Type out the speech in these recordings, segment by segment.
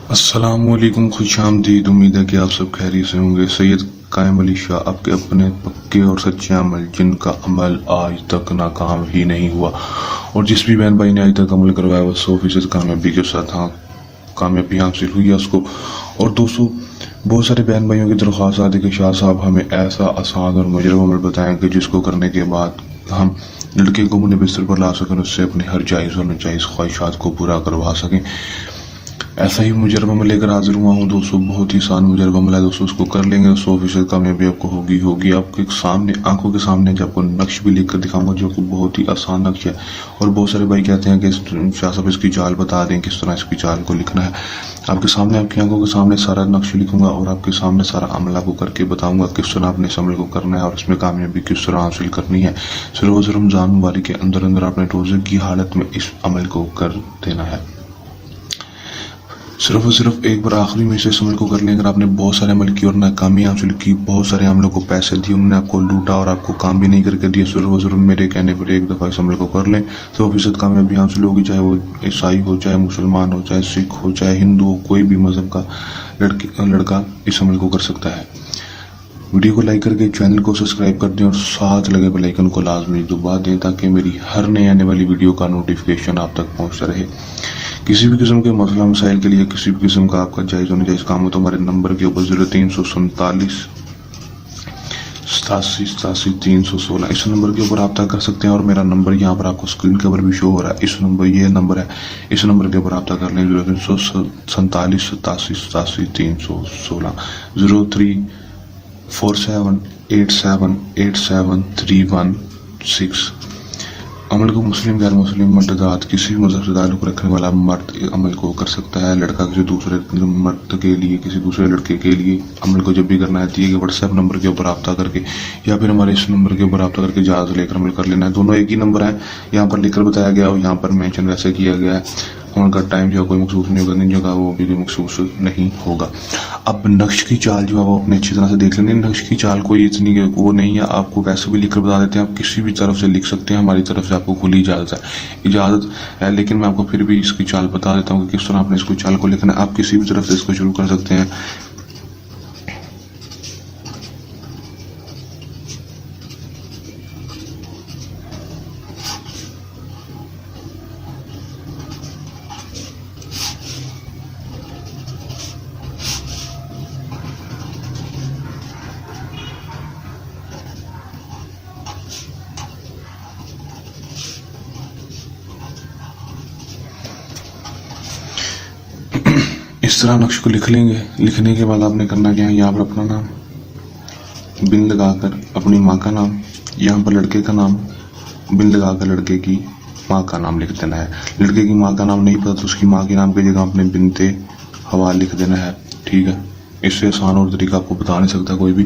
अस्सलामुअलैकुम, खुशामदीद। उम्मीद है कि आप सब खैरियत से होंगे। सैयद कायम अली शाह आपके अपने पक्के और सच्चे अमल, जिनका अमल आज तक नाकाम ही नहीं हुआ, और जिस भी बहन भाई ने आज तक अमल करवाया वह 100% कामयाबी के साथ कामयाबी हासिल हुई है उसको। और दोस्तों, बहुत सारे बहन भाइयों की दरख्वास्त आती है कि शाह साहब हमें ऐसा आसान और मुजरब अमल बताएं कि जिसको करने के बाद हम लड़के को अपने बिस्तर पर ला सकें, उससे अपने हर जायज़ और नाजायज़ ख्वाहिशात को पूरा करवा सकें। ऐसा ही मुजरब अमल लेकर हाजिर हुआ हूँ दोस्तों। बहुत ही आसान मुजरब अमल है दोस्तों, उसको कर लेंगे तो 100% कामयाबी आपको होगी। आपके सामने, आंखों के सामने जब आपको नक्श भी लिख कर दिखाऊंगा, जो कि बहुत ही आसान नक्श है। और बहुत सारे भाई कहते हैं कि शाह साहब इसकी चाल बता दें, किस तरह इसकी चाल को लिखना है। आपके सामने, आपकी आंखों के सामने सारा नक्श लिखूंगा और आपके सामने सारा अमल आपको करके बताऊंगा किस तरह आपने इस अमल को करना है और इसमें कामयाबी किस तरह हासिल करनी है। रोज़ रमज़ान मुबारक के अंदर अंदर अपने रोज़े की हालत में इस अमल को कर देना है। सिर्फ और सिर्फ एक बार आखिरी में इस अमल को कर लें। अगर आपने बहुत सारे अमल किए और नाकामी हासिल की, बहुत सारे अमलों को पैसे दिए, उन्होंने आपको लूटा और आपको काम भी नहीं करके दिया, सिर्फ और सिर्फ मेरे कहने पर एक दफ़ा इस अमल को कर लें तो 100% कामयाबी हासिल होगी। चाहे वो ईसाई हो, चाहे मुसलमान हो, चाहे सिख हो, चाहे हिंदू हो, कोई भी मजहब का लड़का इस अमल को कर सकता है। वीडियो को लाइक करके चैनल को सब्सक्राइब कर दें और साथ लगे बेल आइकन को लाजमी दबा दें ताकि मेरी हर नई आने वाली वीडियो का नोटिफिकेशन आप तक पहुंचता रहे। किसी भी किस्म के मसला मसाइल के लिए, किसी भी किस्म का आपका जायज़ और नाजायज़ काम हो तो हमारे नंबर के ऊपर 0347 87 87 316 इस नंबर के ऊपर रब्ता कर सकते हैं। और मेरा नंबर यहाँ पर आपको स्क्रीन के ऊपर भी शो हो रहा है। इस नंबर, ये नंबर है, इस नंबर के ऊपर रब्ता कर लें 0347 87 87 316 0347 87 87 316। अमल को मुस्लिम, गैर मुस्लिम, मर्दात, किसी भी मजहब से ताल्लुक़ रखने वाला मर्द अमल को कर सकता है। लड़का किसी दूसरे मर्द के लिए, किसी दूसरे लड़के के लिए अमल को जब भी करना है, दिए गए व्हाट्सएप नंबर के ऊपर रब्ता करके या फिर हमारे इस नंबर के ऊपर रब्ता करके इजाज़त लेकर अमल कर लेना है। दोनों एक ही नंबर है, यहाँ पर लिखकर बताया गया और यहाँ पर मेंशन वैसे किया गया है। उनका टाइम जो कोई मखसूस नहीं होगा, दिन जो वो भी मखसूस नहीं होगा। अब नक्श की चाल जो है वो अपने अच्छी तरह से देख लेंगे। नक्श की चाल कोई इतनी वो नहीं है, आपको वैसे भी लिखकर बता देते हैं। आप किसी भी तरफ से लिख सकते हैं, हमारी तरफ से आपको खुली इजाज़त है। लेकिन मैं आपको फिर भी इसकी चाल बता देता हूँ कि किस तरह आपने इसको चाल को लिखना है। आप किसी भी तरफ से इसको शुरू कर सकते हैं। इस तरह नक्श को लिख लेंगे। लिखने के बाद आपने करना क्या है, यहाँ पर अपना नाम बिन लगाकर अपनी माँ का नाम, यहाँ पर लड़के का नाम बिन लगाकर लड़के की माँ का नाम लिख देना है। लड़के की माँ का नाम नहीं पता तो उसकी माँ के नाम की जगह आपने बिनते हवा लिख देना है। ठीक है, इससे आसान और तरीका आपको बता नहीं सकता कोई भी।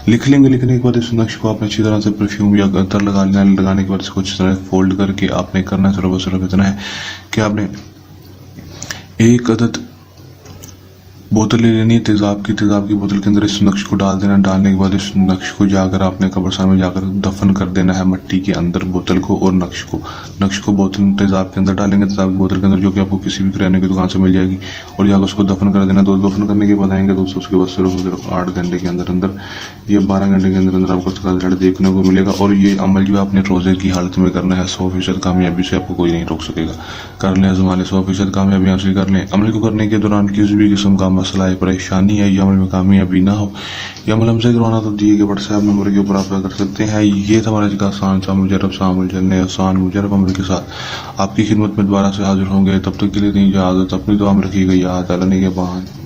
लिख लेंगे। लिखने के बाद इस नक्श को आपने अच्छी तरह से परफ्यूम या अतर लगा लेना। लगाने के बाद इसको अच्छी तरह फोल्ड करके आपने करना सिर्फ इतना है कि आपने एक अदद बोतल ले लेनी है तेज़ाब की बोतल के अंदर इस नक्श को डाल देना। डालने के बाद इस नक्श को जाकर आपने कब्रिस्तान में जाकर दफन कर देना है, मट्टी के अंदर बोतल को और नक्श को बोतल तेज़ाब के अंदर डालेंगे, तेज़ाब की बोतल के अंदर, जो कि आपको किसी भी किराने की दुकान से मिल जाएगी, और जाकर उसको दफन कर देना। दफन करने के बाद आएंगे दोस्तों, उसके बाद सिर्फ 8 घंटे के अंदर अंदर या 12 घंटे के अंदर अंदर आपको उसका रिजल्ट देखने को मिलेगा। और ये अमल जो आपने रोज़े की हालत में करना है, 100% कामयाबी से आपको कोई नहीं रोक सकेगा। कर लें, आज़मा लें, 100% कामयाबी हासिल कर लें। अमल को करने के दौरान किसी भी किस्म का मसला है, परेशानी है, ये अमल में कामयाबी ना हो, ये अमल हमसे करवाना तो दिए गए व्हाट्सएप नंबर के ऊपर आप कर सकते हैं। ये था हमारा आसान सा मुजरब सा अमल, चलने आसान मुजरब अमल के साथ आपकी खिदमत में दोबारा से हाजिर होंगे। तब तक के लिए नहीं इजाज़त, अपनी दुआ में रखिएगा याद। अल्लाह ने के बाद।